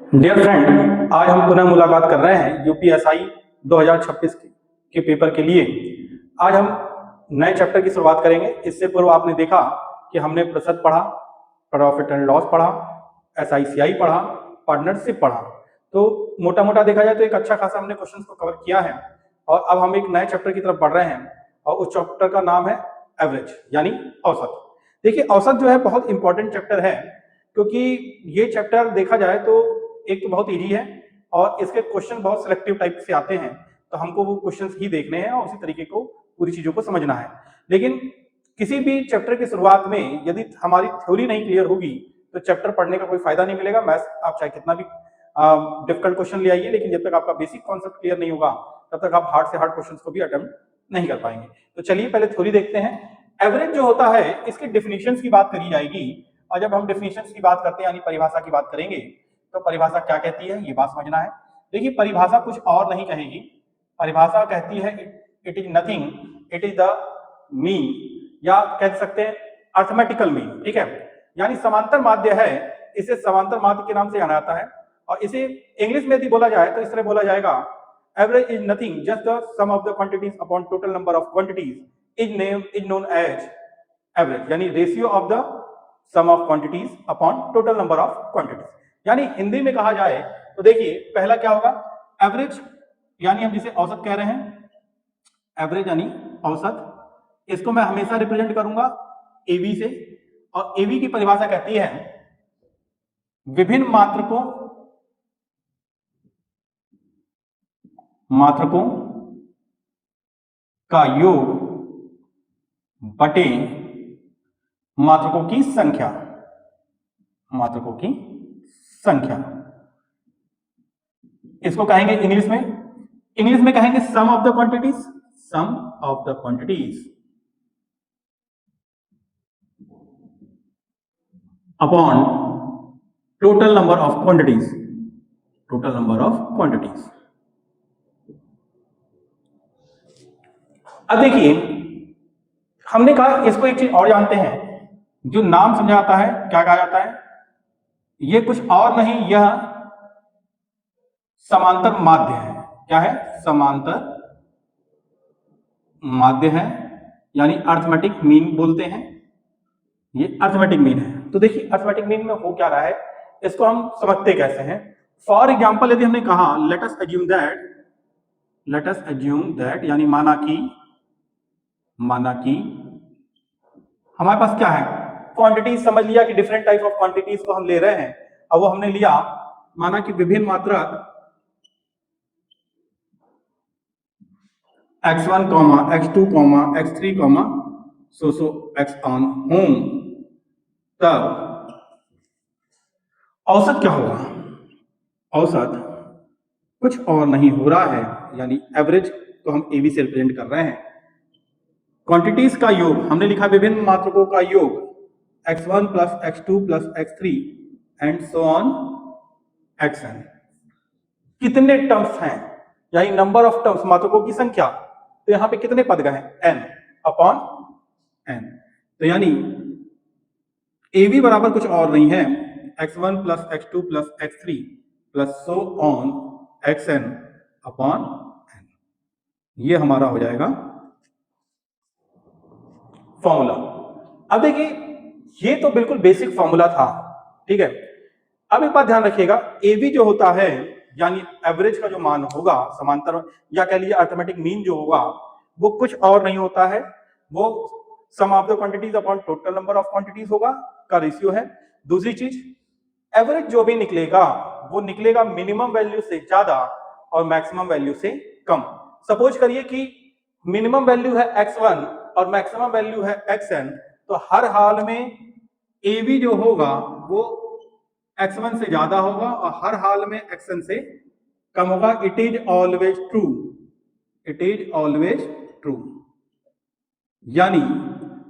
Dear friend, आज हम पुनः मुलाकात कर रहे हैं यूपीएसआई 2026 के पेपर के लिए। आज हम नए चैप्टर की शुरुआत करेंगे। इससे पूर्व आपने देखा कि हमने प्रतिशत पढ़ा, प्रॉफिट एंड लॉस पढ़ा, एसआईसीआई पढ़ा, पार्टनरशिप पढ़ा। तो मोटा मोटा देखा जाए तो एक अच्छा खासा हमने क्वेश्चंस को कवर किया है। और अब हम एक नए चैप्टर की तरफ बढ़ रहे हैं और उस चैप्टर का नाम है एवरेज यानी औसत। देखिए, औसत जो है बहुत इंपॉर्टेंट चैप्टर है, क्योंकि ये चैप्टर देखा जाए तो एक तो बहुत इजी है और इसके क्वेश्चन बहुत सिलेक्टिव टाइप से आते हैं, तो हमको वो क्वेश्चंस ही देखने हैं और उसी तरीके को पूरी चीजों को समझना है। लेकिन किसी भी चैप्टर की शुरुआत में यदि हमारी थ्योरी नहीं क्लियर होगी तो चैप्टर पढ़ने का कोई फायदा नहीं मिलेगा। मैथ्स आप चाहे कितना भी डिफिकल्ट क्वेश्चन ले आइए, लेकिन जब तक आपका बेसिक कॉन्सेप्ट क्लियर नहीं होगा तब तक आप हार्ड से हार्ड क्वेश्चन को भी अटेम्प्ट नहीं कर पाएंगे। तो चलिए पहले थ्योरी देखते हैं। एवरेज जो होता है इसके डेफिनेशंस की बात करी जाएगी, और जब हम डेफिनेशंस की बात करते हैं यानी परिभाषा की बात करेंगे तो परिभाषा क्या कहती है ये बात समझना है। देखिए, परिभाषा कुछ और नहीं कहेगी। परिभाषा कहती है it is nothing, it is the mean, या कह सकते हैं अर्थमेटिकल मीन। ठीक है, यानी समांतर माध्य है, इसे समांतर माध्य के नाम से जाना जाता है। और इसे इंग्लिश में यदि बोला जाए तो इस तरह बोला जाएगा, average is nothing just the sum of the quantities upon total number of quantities is known as average, यानी ratio of the sum of quantities upon total number of quantities. यानी हिंदी में कहा जाए तो देखिए पहला क्या होगा, एवरेज यानी हम जिसे औसत कह रहे हैं, एवरेज यानी औसत। इसको मैं हमेशा रिप्रेजेंट करूंगा एवी से, और एवी की परिभाषा कहती है विभिन्न मात्रकों का योग बटे मात्रकों की संख्या, मात्रकों की संख्या। इसको कहेंगे इंग्लिश में कहेंगे sum of the quantities, sum of the quantities upon total number of quantities, total number of quantities. अब देखिए, हमने कहा इसको एक चीज और जानते हैं, जो नाम समझा जाता है क्या कहा जाता है, ये कुछ और नहीं, यह समांतर माध्य है। क्या है? समांतर माध्य है, यानी अर्थमेटिक मीन बोलते हैं। ये अर्थमेटिक मीन है। तो देखिए अर्थमेटिक मीन में हो क्या रहा है, इसको हम समझते कैसे हैं। फॉर एग्जाम्पल यदि हमने कहा लेट अस अज्यूम दैट, यानी माना कि हमारे पास क्या है, क्वांटिटीज समझ लिया कि डिफरेंट टाइप ऑफ क्वांटिटीज को हम ले रहे हैं। अब वो हमने लिया, माना कि विभिन्न मात्रक x1, x2, x3, so x on home, तब औसत क्या होगा? औसत कुछ और नहीं हो रहा है, यानी एवरेज तो हम एवी से रिप्रेजेंट कर रहे हैं। क्वांटिटीज का योग हमने लिखा, विभिन्न मात्रकों का योग x1 plus x2 plus x3 and so on xn। कितने टर्म्स हैं, यानी नंबर ऑफ टर्म्स, मात्रकों की संख्या। तो यहां पे कितने पद गए? n upon n। तो यानी एवी बराबर कुछ और नहीं है, x1 plus x2 plus x3 plus so on xn upon n। ये हमारा हो जाएगा फॉर्मूला। अब देखिए, ये तो बिल्कुल बेसिक फॉर्मूला था, ठीक है। अब एक बात ध्यान रखिएगा, एवी जो होता है यानी एवरेज का जो मान होगा, समांतर या कह लीजिए अर्थमेटिक मीन जो होगा, वो कुछ और नहीं होता है, वो sum of the quantities upon total number of quantities होगा का रेशियो है। दूसरी चीज, एवरेज जो भी निकलेगा वो निकलेगा मिनिमम वैल्यू से ज्यादा और मैक्सिमम वैल्यू से कम। सपोज करिए कि मिनिमम वैल्यू है x1 और मैक्सिमम वैल्यू है xn, तो हर हाल में एवी जो होगा वो x1 से ज्यादा होगा और हर हाल में xn से कम होगा। It is always true, it is always true, यानी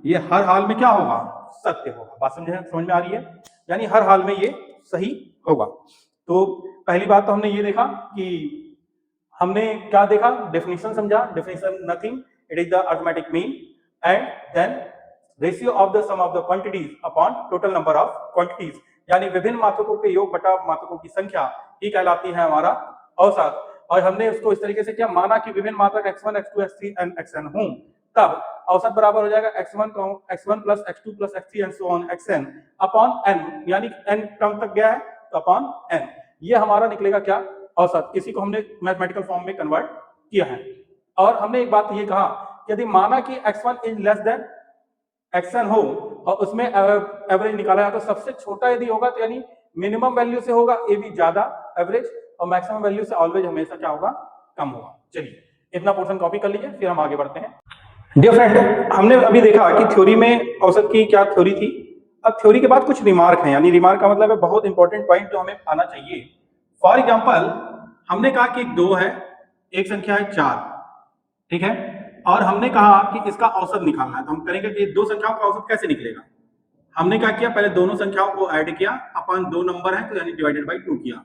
ये हर हाल में क्या होगा? सत्य होगा। बात समझ में आ रही है? यानी हर हाल में ये सही होगा। तो पहली बात तो हमने ये देखा कि हमने क्या देखा, डेफिनेशन समझा। Definition nothing, it is the arithmetic mean and then ratio of the sum of the quantities upon total number of quantities, यानी विभिन्न मात्रकों के योग बटा मात्रकों की संख्या। ही कहलाती है हमारा औसत। और हमने उसको इस तरीके से किया, माना कि विभिन्न मात्रक x1 x2 x3 and xn हों, तब औसत बराबर हो जाएगा x1 plus x2 plus x3 and so on xn upon n, यानी n कम तक गया है तो अपॉन n, ये हमारा निकलेगा क्या, औसत। इसी को हमने मैथमेटिकल फॉर्म में कन्वर्ट किया है। और हमने एक बात ये कहा, यदि माना कि x1 is less than xn हो और उसमें एवरेज निकाला है, तो सबसे छोटा यदि होगा तो यानी मिनिमम वैल्यू से होगा ab ज्यादा एवरेज, और मैक्सिमम वैल्यू से ऑलवेज हमेशा क्या होगा, कम होगा। चलिए इतना पोर्शन कॉपी कर लीजिए, फिर हम आगे बढ़ते हैं। डियर फ्रेंड, हमने अभी देखा कि थ्योरी में औसत की क्या थ्योरी थी। अब थ्योरी के बाद कुछ रिमार्क हैं, यानी रिमार्क का मतलब है बहुत इंपॉर्टेंट पॉइंट जो हमें आना चाहिए। फॉर एग्जांपल, हमने कहा कि एक 2 है, एक संख्या है 4, ठीक है, और हमने कहा कि इसका औसत निकालना है। तो हम करेंगे कि दो संख्याओं का औसत कैसे निकलेगा। हमने क्या किया, पहले दोनों संख्याओं को ऐड किया, अपन 2 नंबर है तो यानी डिवाइडेड बाई 2 किया,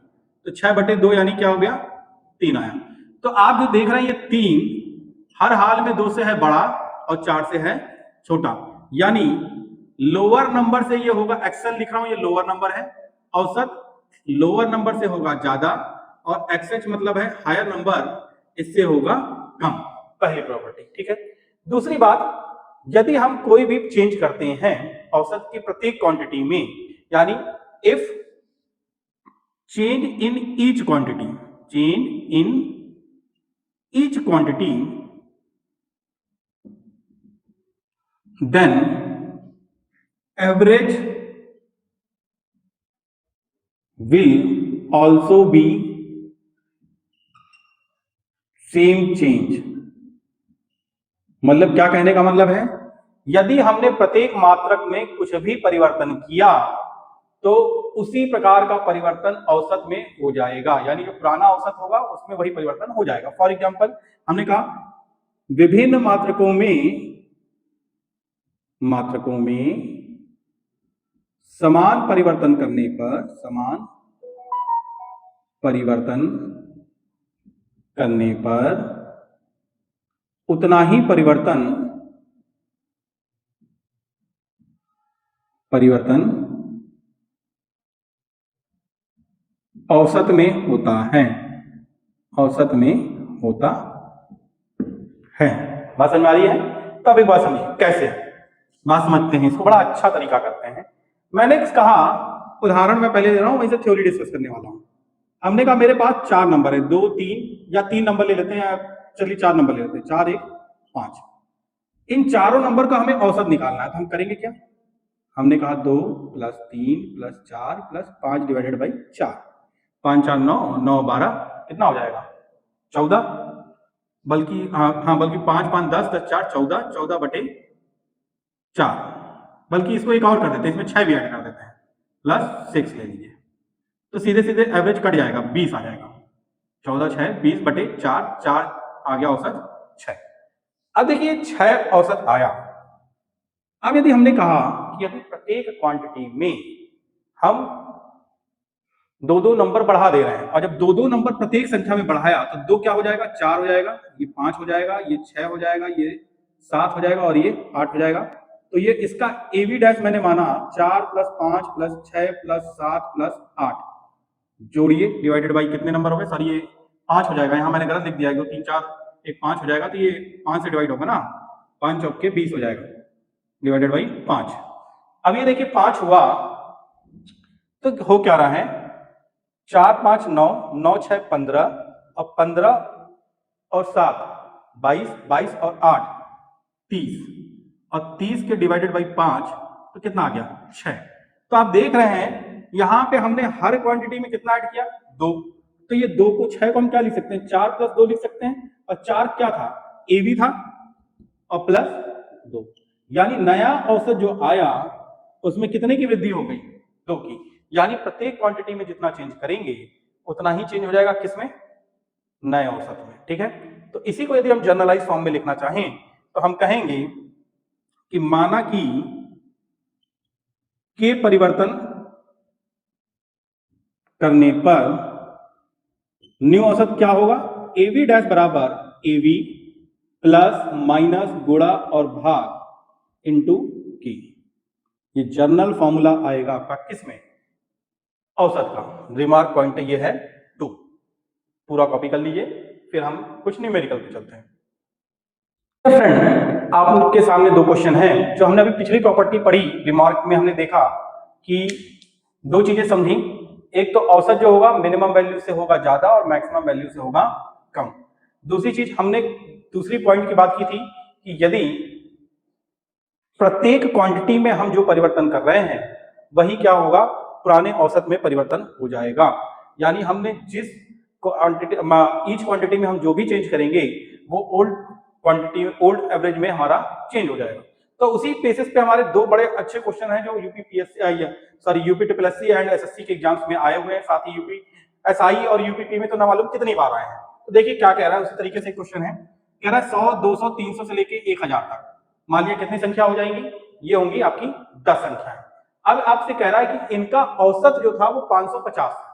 तो 6/2 यानी क्या हो गया, 3 आया। तो आप जो देख रहे हैं ये 3 हर हाल में 2 से है बड़ा और 4 से है छोटा, यानी लोअर नंबर से ये होगा, एक्सएल लिख रहा हूं, ये लोअर नंबर है, औसत लोअर नंबर से होगा ज्यादा, और एक्सएच मतलब है हायर नंबर, इससे होगा कम। पहली प्रॉपर्टी, ठीक है। दूसरी बात, यदि हम कोई भी चेंज करते हैं औसत की प्रत्येक क्वांटिटी में, यानी if change in each quantity, change in each quantity, then average will also be same change। मतलब क्या कहने का मतलब है, यदि हमने प्रत्येक मात्रक में कुछ भी परिवर्तन किया तो उसी प्रकार का परिवर्तन औसत में हो जाएगा, यानी जो पुराना औसत होगा उसमें वही परिवर्तन हो जाएगा। फॉर एग्जांपल, हमने कहा विभिन्न मात्रकों में समान परिवर्तन करने पर, समान परिवर्तन करने पर उतना ही परिवर्तन औसत में होता है, औसत में होता है। बात समझ में आ रही है? तब एक बात समझिए कैसे बात समझते हैं, इसको बड़ा अच्छा तरीका करते हैं। मैंने कहा, उदाहरण मैं पहले दे रहा हूं, वहीं से थ्योरी डिस्कस करने वाला हूं। हमने कहा मेरे पास 4 नंबर है, 2 3 या 3 नंबर ले लेते हैं, चलिए 4 नंबर ले लेते हैं, 4 1 5। इन चारों नंबर का हमें औसत निकालना है, तो हम करेंगे क्या, हमने कहा 2 plus 3 plus 4 plus 5 divided by 4, 5 4 9 9 12, कितना हो जाएगा, 14, बल्कि हाँ बल्कि 5 5 10 10 4 14, 14/4, बल्कि इसको एक और कर देते हैं, इसमें 6 भी ऐड कर देते हैं, प्लस 6 ले लीजिए, तो सीधे सीधे एवरेज कट जाएगा, 20 आ जाएगा। 14 6 20/4, 4 आ गया औसत 6। अब देखिए 6 औसत आया। अब यदि हमने कहा कि यदि प्रत्येक क्वांटिटी में हम 2 नंबर बढ़ा दे रहे हैं, और जब 2 नंबर प्रत्येक संख्या में बढ़ाया तो 2 क्या हो जाएगा, 4 हो जाएगा, ये 5 हो जाएगा, ये 6 हो जाएगा, ये 7 हो जाएगा और ये 8 हो जाएगा। तो ये इसका AB डैश मैंने माना 4 + 5 + 6 + 7 + 8, जोड़िए, डिवाइडेड बाई कितने नंबर हो गए, सॉरी ये 5 हो जाएगा, यहाँ मैंने गलत लिख दिया, 2 3 4 1 5 हो जाएगा, तो ये 5 से डिवाइड होगा ना, 5 चौके 20 हो जाएगा, डिवाइडेड बाई 5। अब ये देखिए 5 हुआ तो हो क्या रहा है, 4 5 9 9 6 15 और 15 और 7 22 22 और 8 30, और 30 के डिवाइडेड बाई 5 तो कितना आ गया, 6। तो आप देख रहे हैं यहां पे हमने हर क्वांटिटी में कितना ऐड किया, 2। तो ये 2 को 6 को हम क्या लिख सकते हैं, 4 + 2 लिख सकते हैं, और 4 क्या था, AB था, और प्लस 2, यानी नया औसत जो आया उसमें कितने की वृद्धि हो गई, 2 की। यानी प्रत्येक क्वांटिटी में जितना चेंज करेंगे उतना ही चेंज हो जाएगा, किसमें, नए औसत में, ठीक है। तो इसी को यदि हम जनरलाइज फॉर्म में लिखना चाहें तो हम कहेंगे कि माना कि के परिवर्तन करने पर न्यू औसत क्या होगा, AB डैश बराबर AB प्लस माइनस गुणा और भाग इनटू के। ये जर्नल फॉर्मूला आएगा आपका किसमें, औसत का। रिमार्क पॉइंट ये है पूरा कॉपी कर लीजिए, फिर हम कुछ न्यूमेरिकल पे चलते हैं। फ्रेंड, आपके सामने दो क्वेश्चन हैं जो हमने अभी पिछली प्रॉपर्टी पढ़ी, रिमार्क में हमने देखा कि दो चीजें समझी। एक तो औसत जो होगा मिनिमम वैल्यू से होगा ज्यादा और मैक्सिमम वैल्यू से होगा कम। दूसरी चीज हमने दूसरी पॉइंट की बात की थी कि यदि प्रत्येक क्वांटिटी में हम जो परिवर्तन कर रहे हैं वही क्या होगा, पुराने औसत में परिवर्तन हो जाएगा। यानी हमने जिस क्वांटिटी ईच क्वांटिटी में हम जो भी चेंज करेंगे वो ओल्ड क्वांटिटी ओल्ड एवरेज में हमारा चेंज हो जाएगा। तो उसी बेसिस पे हमारे दो बड़े अच्छे क्वेश्चन हैं जो UP triple SC and SSC के एग्जाम्स में आए हुए हैं, साथ ही यूपी एसआई और यूपीपी में तो ना मालूम कितनी बार आए हैं। तो देखिए क्या कह रहा है, उसी तरीके से क्वेश्चन है, कह रहा है 100, 200, 300 से लेके 1000 तक मान लिया कितनी संख्या हो जाएंगी, ये होंगी आपकी 10 संख्याएं। अब आपसे कह रहा है कि इनका औसत जो था वो 550 था।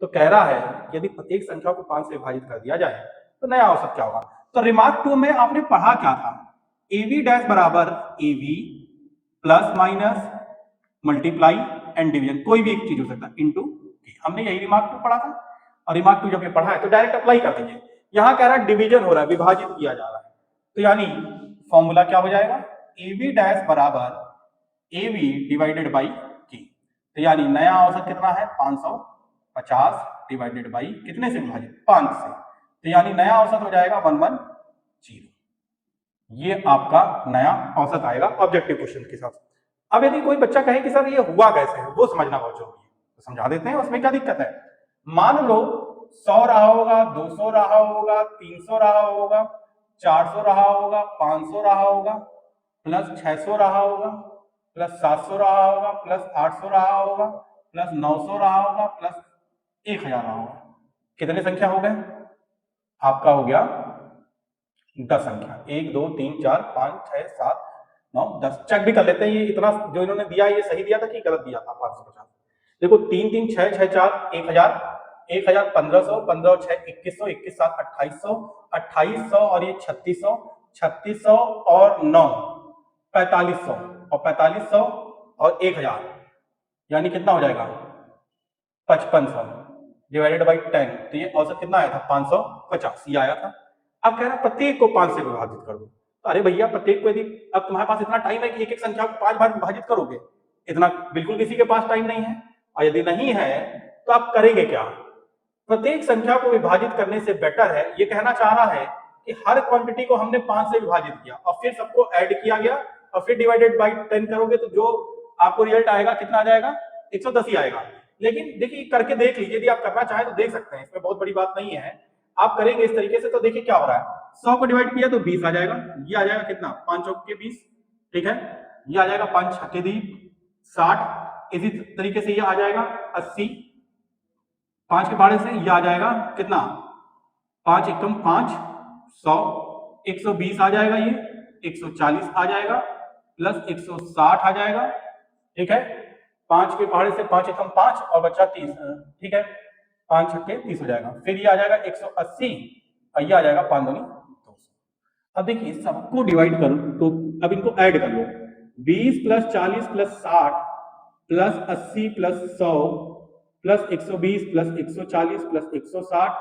तो कह रहा है यदि प्रत्येक संख्या को 5 से विभाजित कर दिया जाए तो नया औसत क्या होगा। तो रिमार्क 2 में आपने पढ़ा क्या था, एवी डैश बराबर AV plus minus multiply and division, कोई भी एक चीज हो सकता है, इनटू। हमने यही रिमार्क 2 पढ़ा था, और रिमार्क 2 जब ये पढ़ा है तो डायरेक्ट अप्लाई कर दीजिए। यहां कह रहा है डिवीजन हो रहा है, विभाजित किया जा रहा है, तो यानी फॉर्मूला क्या हो जाएगा, एवी डैश बराबर एवी डिवाइडेड बाई की। तो यानी नया औसत कितना है, 550 डिवाइडेड बाई कितने से विभाजित, 5 से। तो यानी नया औसत हो जाएगा 110। ये आपका नया औसत आएगा ऑब्जेक्टिव क्वेश्चन के साथ। अब यदि कोई बच्चा कहे कि सर ये हुआ कैसे है, वो समझना बहुत जरूरी है, तो समझा देते हैं, उसमें क्या दिक्कत है। मान लो 100 रहा होगा, 200 रहा होगा, 300 रहा होगा, 400 रहा होगा, 500 रहा होगा, प्लस 600 रहा होगा, प्लस 700 रहा होगा, प्लस 800 रहा होगा, प्लस 900 रहा होगा, प्लस 1000 रहा होगा। कितने संख्या हो गए, आपका हो गया 10 संख्या, 1 2 3 4 5 6 7 9 10। चेक भी कर लेते हैं ये इतना जो इन्होंने दिया है ये सही दिया था कि गलत दिया था। 550 देखो, 3 3 6 6 4 1000, 1000 1500, 15 6 2100, 21 7 2800, 2800 और ये 3600, 3600 और 9 4500, और 4500 और 1000, यानी कितना हो जाएगा 5500 डिवाइडेड बाई 10। तो ये औसत कितना आया था, 550 ये आया था। अब कह रहा है प्रत्येक को 5 से विभाजित कर दो। तो अरे भैया प्रत्येक को यदि, अब तुम्हारे पास इतना टाइम है कि एक एक संख्या को 5 बार विभाजित करोगे, इतना बिल्कुल किसी के पास टाइम नहीं है। और यदि नहीं है तो आप करेंगे क्या, प्रत्येक संख्या को विभाजित करने से बेटर है, ये कहना चाह रहा है कि हर क्वांटिटी को हमने 5 से विभाजित किया और फिर सबको ऐड किया गया और फिर डिवाइडेड बाई 10 करोगे तो जो आपको रिजल्ट आएगा कितना आ जाएगा, 110 ही आएगा। लेकिन देखिए करके देख लीजिए, यदि आप करना चाहें तो देख सकते हैं, इसमें बहुत बड़ी बात नहीं है। आप करेंगे इस तरीके से तो देखिए क्या हो रहा है, 100 को डिवाइड किया तो 20 आ जाएगा, ये आ जाएगा कितना 5 चौक के 20, ठीक है, ये आ जाएगा 5 छक्के 60, इसी तरीके से ये आ जाएगा 80, 5 के पहाड़े से ये आ जाएगा कितना 5 एकम 5 100, 120 आ जाएगा, ये 140 आ जाएगा, प्लस 160 आ जाएगा, ठीक है, 5 के पहाड़े से 5 एकम 5 और बचा 30, ठीक है, 5 छक्के 30 हो जाएगा। फिर ये आ जाएगा 180 और ये आ जाएगा 5 दूनी 200। अब देखिए सबको डिवाइड करो तो अब इनको ऐड कर लो, 20 plus 40 plus 60 plus 80 plus 100 plus 120 plus 140 plus 160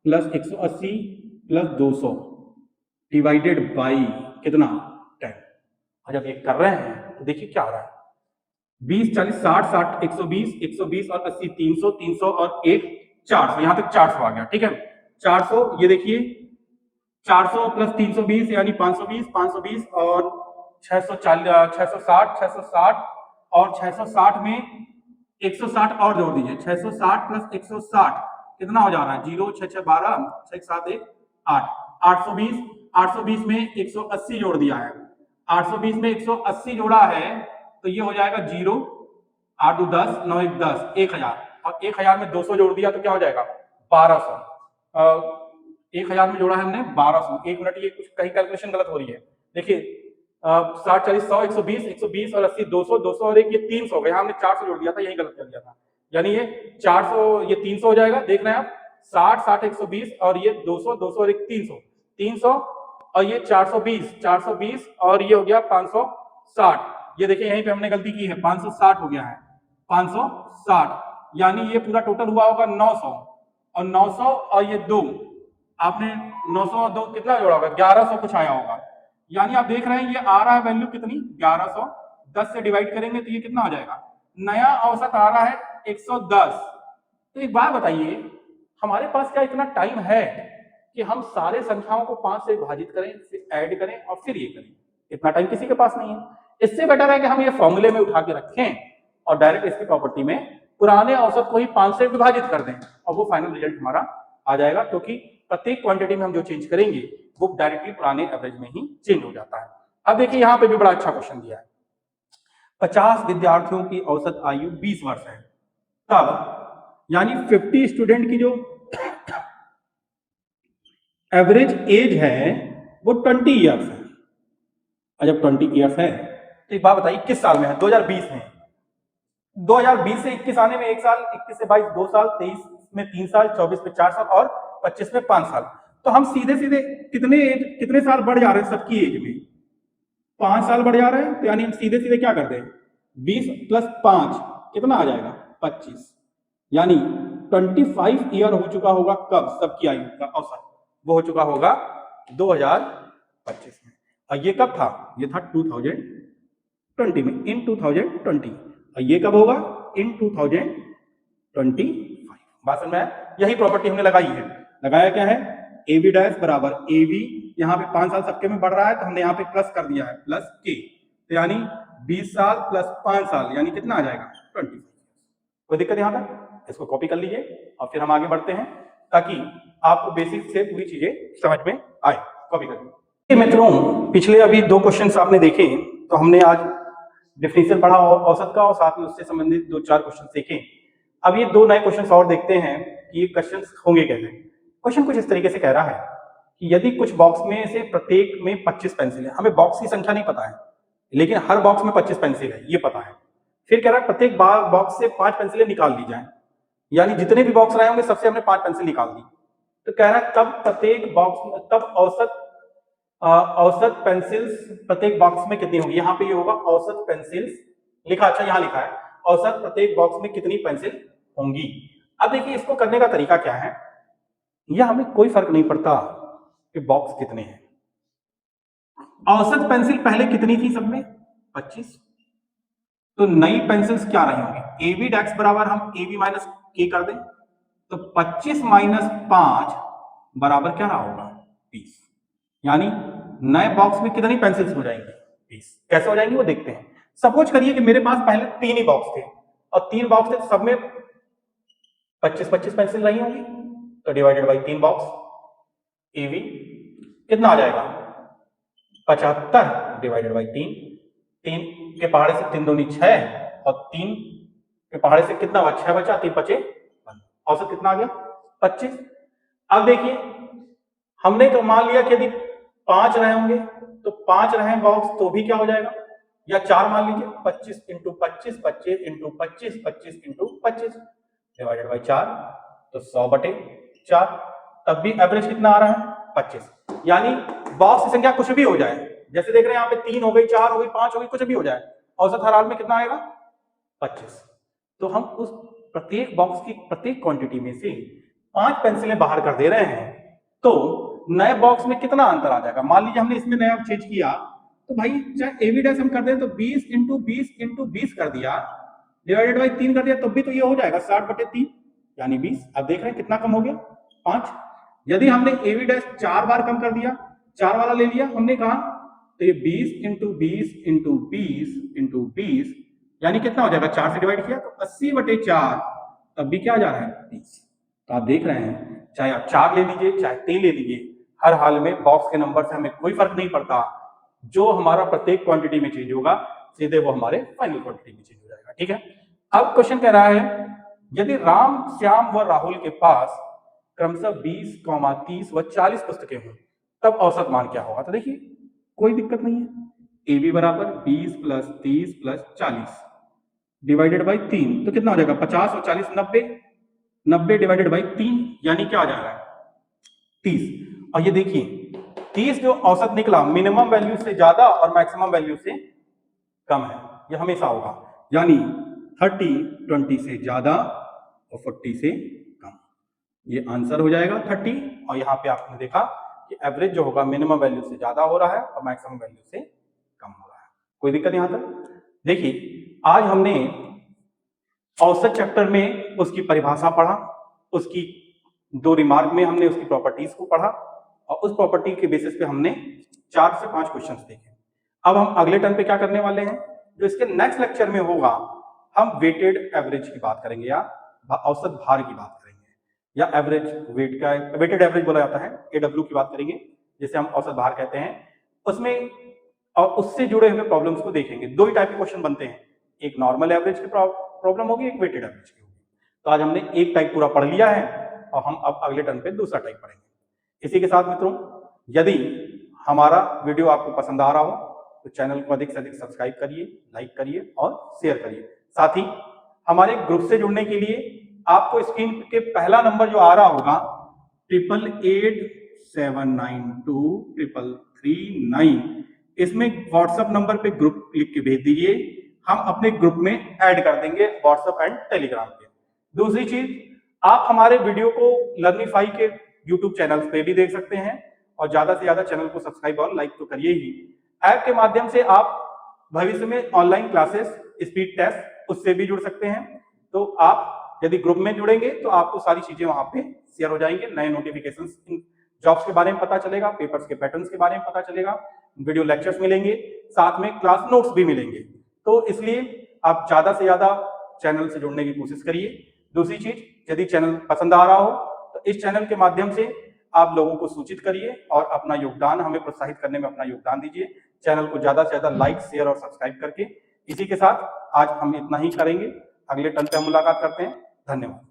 plus 180 plus 200 divided by कितना 10। और जब ये कर रहे हैं तो देखिए क्या हो रहा है, 20 40 60 60 120 120 और 80 300 300 और 1 400, यहां तक 400 आ गया, ठीक है, 400 ये देखिए 400 प्लस 320 यानी 520, 520 और 640 660 660 और 660 में 160 और जोड़ दीजिए, 660 प्लस 160 कितना हो जा रहा है, 0 6 6 12 6 7 1 8, 820, 820 में 180 जोड़ दिया है, 820 में 180 जोड़ा है तो ये हो जाएगा 0 8 2 10 9 1 10 1000, और 1000 में 200 जोड़ दिया तो क्या हो जाएगा 1200। 1000 में जोड़ा है हमने 1200, 1 मिनट, ये कुछ कहीं कैलकुलेशन गलत हो रही है, देखिए 60 40 100 120 120 और 80 200 200 और 1 ये 300 हो गया, हमने 400 जोड़ दिया था, यही गलत कर दिया था, यानी ये 400 ये 300 हो जाएगा, देख रहे हैं आप 60 60 120 और ये 200 200 और 1 300 300 और ये 420 420 और ये हो गया 560, ये देखिए यहीं पे हमने गलती की है, 560 हो गया है 560, यानी ये पूरा टोटल हुआ होगा 900, और 900 और ये 2, आपने 900 और 2 कितना जोड़ा होगा, 1100 कुछ आया होगा। यानी आप देख रहे हैं ये आ रहा है वैल्यू कितनी, 1100। 10 से डिवाइड करेंगे तो ये कितना आ जाएगा, नया औसत आ रहा है 110। तो एक बात बताइए, हमारे पास क्या इतना टाइम है कि हम सारे संख्याओं को 5 से विभाजित करें, फिर ऐड करें और फिर ये करें? इतना टाइम किसी के पास नहीं है। इससे बेटर है कि हम ये फॉर्मूले में उठा के रखें और डायरेक्ट इसकी प्रॉपर्टी में पुराने औसत को ही 5 से विभाजित कर दें और वो फाइनल रिजल्ट हमारा आ जाएगा, क्योंकि प्रत्येक क्वांटिटी में हम जो चेंज करेंगे वो डायरेक्टली पुराने एवरेज में ही चेंज हो जाता है। अब देखिए यहाँ पे भी बड़ा अच्छा क्वेश्चन दिया है, 50 विद्यार्थियों की औसत आयु 20 वर्ष है, तब यानी 50 स्टूडेंट की जो एवरेज एज है वो 20 ईयर्स है। और जब 20 ईयर्स है तो एक बात बताइए किस साल में है, 2020 में। 2020 से 21 आने में 1 साल, 21 से 22 2 साल, 23 में 3 साल, 24 में 4 साल और 25 में 5 साल। तो हम सीधे सीधे कितने साल बढ़ जा रहे हैं सबकी एज में, 5 साल बढ़ जा रहे हैं। तो यानी हम सीधे सीधे क्या करते हैं, 20 + 5 कितना आ जाएगा, 25। यानी 25 ईयर हो चुका होगा कब, सबकी आयु का औसत वो हो चुका होगा 2025 में। और ये कब था, ये था 2020 में, इन 2020। और ये कब होगा, इन 2025। बात समझ में आया? यही प्रॉपर्टी हमने लगाई है। लगाया क्या है, AB डैश बराबर AB, यहाँ पे 5 साल सबके में बढ़ रहा है तो हमने यहाँ पे प्लस कर दिया है, प्लस K। तो यानी 20 साल + 5 साल यानी कितना आ जाएगा, 25। कोई दिक्कत यहाँ तक? इसको कॉपी कर लीजिए और फिर हम आगे बढ़ते हैं ताकि आपको बेसिक से पूरी चीजें समझ में आए। कॉपी करिए मित्रों, पिछले अभी 2 क्वेश्चंस आपने देखे, तो हमने आज डेफिनेशन पढ़ा औसत का और साथ में उससे संबंधित 2-4 क्वेश्चन देखे। अब ये 2 नए क्वेश्चंस और देखते हैं कि ये क्वेश्चंस होंगे कैसे। क्वेश्चन कुछ इस तरीके से कह रहा है कि यदि कुछ बॉक्स में से प्रत्येक में 25 पेंसिल है, हमें बॉक्स की संख्या नहीं पता है लेकिन हर बॉक्स में 25 पेंसिल है ये पता है। फिर कह रहा है प्रत्येक बॉक्स से 5 पेंसिलें निकाल ली जाए, यानी जितने भी बॉक्स रहे होंगे सबसे हमने 5 पेंसिल निकाल दी। तो कह रहा है तब प्रत्येक बॉक्स तब औसत पेंसिल्स प्रत्येक बॉक्स में कितनी होगी। यहाँ पे ये होगा औसत पेंसिल्स लिखा, अच्छा यहाँ लिखा है औसत प्रत्येक बॉक्स में कितनी पेंसिल होंगी। अब देखिए इसको करने का तरीका क्या है, यह हमें कोई फर्क नहीं पड़ता कि बॉक्स कितने हैं। औसत पेंसिल पहले कितनी थी सब में, 25। तो नई पेंसिल्स क्या रही होंगी, AB डैक्स बराबर हम AB माइनस K कर दें, तो 25 - 5 बराबर क्या रहा होगा, 20। यानी नए बॉक्स में कितनी पेंसिल्स हो जाएंगी, 20। कैसे हो जाएंगी वो देखते हैं। सपोज करिए कि मेरे पास पहले 3 ही बॉक्स थे और 3 बॉक्स थे तो सब में 25-25 पेंसिल रही होंगी, तो डिवाइडेड बाई 3 बॉक्स, AB कितना आ जाएगा, 75 डिवाइडेड बाई 3। 3 के पहाड़े से 3 दूनी 6 और 3 के पहाड़े से कितना बचा, 6 बचा, 3 बचे, औसत कितना आ गया, 25। अब देखिए हमने तो मान लिया कि यदि 5 रहे होंगे तो 5 रहे बॉक्स तो भी क्या हो जाएगा, या 4 मान लीजिए, 25 × 25, 25 × 25, 25 × 25 डिवाइडेड बाई 4, तो 100/4। तब भी एवरेज कितना आ रहा है, 25। यानी बॉक्स की संख्या कुछ भी हो जाए, जैसे देख रहे हैं यहाँ पे 3 हो गई, 4 हो गई, 5 हो गई, कुछ भी हो जाए, औसत हर हाल में कितना आएगा, 25। तो हम उस प्रत्येक बॉक्स की प्रत्येक क्वांटिटी में से 5 पेंसिलें बाहर कर दे रहे हैं, तो नए बॉक्स में कितना अंतर आ जाएगा। मान लीजिए हमने इसमें नया चेंज किया, तो भाई चाहे AB डैश हम कर दें तो 20 × 20 × 20 कर दिया, डिवाइडेड बाई 3 कर दिया, तब भी तो ये हो जाएगा 60/3 यानी 20। अब देख रहे हैं कितना कम हो गया, 5। यदि हमने AB डैश 4 बार कम कर दिया, 4 वाला ले लिया हमने कहा, तो ये 20 × 20 × 20 × 20 यानी कितना हो जाएगा, 4 से डिवाइड किया तो 80/4, तब भी क्या आ जा रहा है, 30। तो आप देख रहे हैं चाहे आप 4 ले लीजिए चाहे 3 ले लीजिए, हर हाल में बॉक्स के नंबर से हमें कोई फर्क नहीं पड़ता, जो हमारा प्रत्येक क्वांटिटी में चेंज होगा सीधे वो हमारे फाइनल क्वांटिटी में चेंज हो जाएगा। ठीक है, अब क्वेश्चन कह रहा है यदि राम, श्याम व राहुल के पास क्रमशः 20, 30 व 40 पुस्तकें हों तब औसत मान क्या होगा। तो देखिए कोई दिक्कत नहीं है, AB बराबर 20 + 30 + 40 डिवाइडेड बाई 3, तो कितना हो जाएगा, 50 और 40 90, 90 डिवाइडेड बाई 3 यानी क्या आ जा रहा है, 30। और ये देखिए 30 जो औसत निकला मिनिमम वैल्यू से ज्यादा और मैक्सिमम वैल्यू से कम है, ये हमेशा होगा, यानी 30 20 से ज्यादा और 40 से कम। ये आंसर हो जाएगा 30। और यहाँ पे आपने देखा कि एवरेज जो होगा मिनिमम वैल्यू से ज्यादा हो रहा है और मैक्सिमम वैल्यू से कम हो रहा है। कोई दिक्कत यहाँ तक? देखिए, आज हमने औसत चैप्टर में उसकी परिभाषा पढ़ा, उसकी 2 रिमार्क में हमने उसकी प्रॉपर्टीज को पढ़ा और उस प्रॉपर्टी के बेसिस पे हमने 4 से 5 क्वेश्चंस देखे। अब हम अगले टर्म पे क्या करने वाले हैं, जो इसके नेक्स्ट लेक्चर में होगा, हम वेटेड एवरेज की बात करेंगे या औसत भार की बात करेंगे या एवरेज वेट का वेटेड एवरेज बोला जाता है, AW की बात करेंगे, जिसे हम औसत भार कहते हैं। उसमें और उससे जुड़े हुए प्रॉब्लम्स को देखेंगे। 2 ही टाइप के क्वेश्चन बनते हैं, एक नॉर्मल एवरेज की प्रॉब्लम होगी, एक वेटेड एवरेज की होगी। तो आज हमने एक टाइप पूरा पढ़ लिया है और हम अब अगले टर्म पे दूसरा टाइप पढ़ेंगे। इसी के साथ मित्रों, यदि हमारा वीडियो आपको पसंद आ रहा हो तो चैनल को अधिक से अधिक सब्सक्राइब करिए, लाइक करिए और शेयर करिए। साथ ही हमारे ग्रुप से जुड़ने के लिए आपको स्क्रीन के पहला नंबर जो आ रहा होगा 8887923339, इसमें व्हाट्सएप नंबर पे ग्रुप लिख के भेज दीजिए, हम अपने ग्रुप में ऐड कर देंगे व्हाट्सएप एंड टेलीग्राम पे। दूसरी चीज, आप हमारे वीडियो को लर्निफाई के यूट्यूब चैनल पे भी देख सकते हैं और ज्यादा से ज्यादा चैनल को सब्सक्राइब और लाइक तो करिए ही। ऐप के माध्यम से आप भविष्य में ऑनलाइन क्लासेस, स्पीड टेस्ट उससे भी जुड़ सकते हैं। तो आप यदि ग्रुप में जुड़ेंगे तो आपको सारी चीजें वहां पे शेयर हो जाएंगे, नए नोटिफिकेशंस, जॉब्स के बारे में पता चलेगा, पेपर्स के पैटर्न्स के बारे में पता चलेगा, वीडियो लेक्चर्स मिलेंगे, साथ में क्लास नोट्स भी मिलेंगे। तो इसलिए आप ज्यादा से ज्यादा चैनल से जुड़ने की कोशिश करिए। दूसरी चीज, यदि चैनल पसंद आ रहा हो तो इस चैनल के माध्यम से आप लोगों को सूचित करिए और अपना योगदान, हमें प्रोत्साहित करने में अपना योगदान दीजिए। चैनल को ज्यादा से ज्यादा लाइक, शेयर और सब्सक्राइब करके। इसी के साथ आज हम इतना ही करेंगे, अगले टर्म पे हम मुलाकात करते हैं। धन्यवाद।